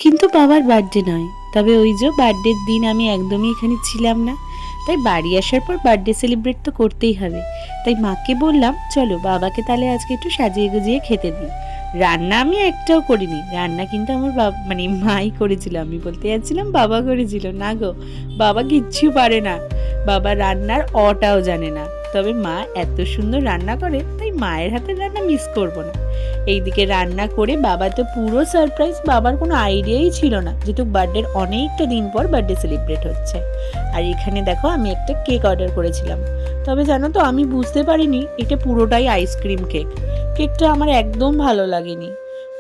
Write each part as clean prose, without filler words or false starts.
কিন্তু বাবার বার্থডে নয়, তবে ওই যে বার্থডের দিন আমি একদমই এখানে ছিলাম না। তাই বাড়ি আসার পর বার্থডে সেলিব্রেট তো করতেই হবে। তাই মাকে বললাম চলো বাবাকে তাহলে আজকে একটু সাজিয়ে গুজিয়ে খেতে দিই। রান্না আমি একটাও করিনি, রান্না কিন্তু আমার মানে মাই করেছিল। আমি বলতে যাচ্ছিলাম বাবা করেছিল, না গো, বাবা কিচ্ছু পারে না, বাবা রান্নার অটাও জানে না। তবে মা এত সুন্দর রান্না করে, তাই মায়ের হাতের রান্না মিস করব না। এইদিকে রান্না করে বাবা তো পুরো সারপ্রাইজ, বাবার কোনো আইডিয়াই ছিল না যেহেতু বার্থডের অনেকটা দিন পর বার্থডে সেলিব্রেট হচ্ছে। আর এখানে দেখো আমি একটা কেক অর্ডার করেছিলাম, তবে জানো তো আমি বুঝতে পারিনি এটা পুরোটাই আইসক্রিম কেক। কেকটা আমার একদম ভালো লাগেনি,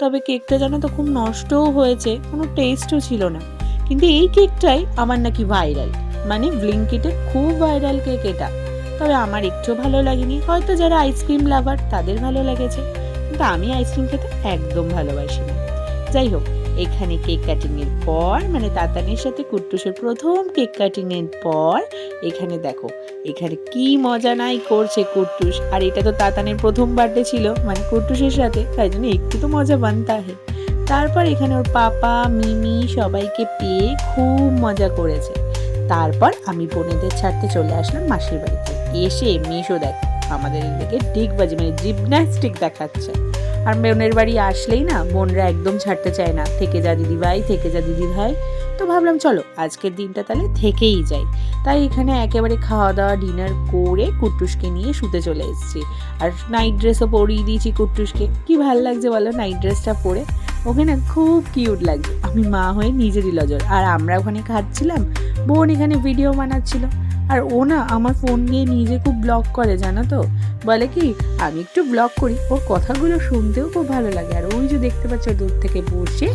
তবে কেকটা জানো তো খুব নষ্টও হয়েছে, কোনো টেস্টও ছিল না। কিন্তু এই কেকটাই আমার নাকি ভাইরাল, মানে ব্লিঙ্কিটে খুব ভাইরাল কেক এটা। তবে আমার একটু ভালো লাগেনি, হয়তো যারা আইসক্রিম লাভার তাদের ভালো লেগেছে, কিন্তু আমি আইসক্রিম খেতে একদম ভালোবাসি না। যাই হোক, এখানে কেক কাটিং এর পর, মানে তাতানের সাথে কুট্টুসের প্রথম কেক কাটিং এর পর, এখানে দেখো এখানে কি মজা নাই করছে কুট্টুস। আর এটা তো তাতানের প্রথম বার্থডে ছিল, মানে কুট্টুসের সাথে, তাই জন্য একটু তো মজা বানতা হে। তারপর এখানে ওর পাপা মিমি সবাইকে পেয়ে খুব মজা করেছে। তারপর আমি বোনেদের ছাড়তে চলে আসলাম মাসির বাড়িতে। এসে মেশো দেখ আমাদের এদিকে ডিগবাজি, মানে জিমন্যাস্টিক দেখাচ্ছে। আর বোনের বাড়ি আসলেই না বোনরা একদম ছাড়তে চায় না, থেকে যা দিদি ভাই, থেকে যা দিদি ভাই। তো ভাবলাম চলো আজকের দিনটা তাহলে থেকেই যাই। তাই এখানে একেবারে খাওয়া দাওয়া ডিনার করে কুট্টুসকে নিয়ে শুতে চলে এসেছি। আর নাইট ড্রেসও পরিয়ে দিয়েছি কুট্টুসকে। কি ভাল লাগছে বলো নাইট ড্রেসটা পরে, ওকে না খুব কিউট লাগছে। আমি মা হয়ে নিজেরই লজর। আর আমরা ওখানে খাচ্ছিলাম, বোন এখানে ভিডিও বানাচ্ছিল। আর ও না আমার ফোন দিয়ে নিজে খুব ব্লগ করে, জানো তো, বলে কি আমি একটু ব্লগ করি। ওর কথাগুলো শুনতেও খুব ভালো লাগে। আর ওই যে দেখতে পাচ্ছ দূর থেকে বসে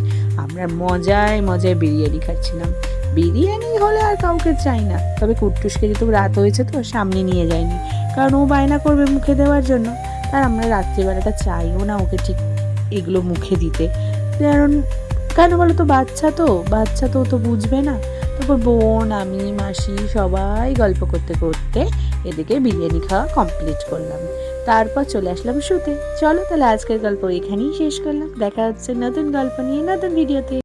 আমরা মজায় মজায় বিরিয়ানি খাচ্ছিলাম। বিরিয়ানি হলে আর কাউকে চাই না, তবে কুট্টুসকে যেহেতু রাত হয়েছে তো সামনে নিয়ে যায়নি, কারণ ও বায়না করবে মুখে দেওয়ার জন্য। আর আমরা রাত্রিবেলাটা চাইও না ওকে ঠিক এগুলো মুখে দিতে, কারণ কেন বলো তো, বাচ্চা তো ও তো বুঝবে না। তারপর বোন আমি মাসি সবাই গল্প করতে করতে এদিকে বিরিয়ানি খাওয়া কমপ্লিট করলাম। তারপর চলে আসলাম শুতে। চলো তাহলে আজকের গল্প এখানেই শেষ করলাম, দেখা হচ্ছে নতুন গল্প নিয়ে নতুন ভিডিওতে।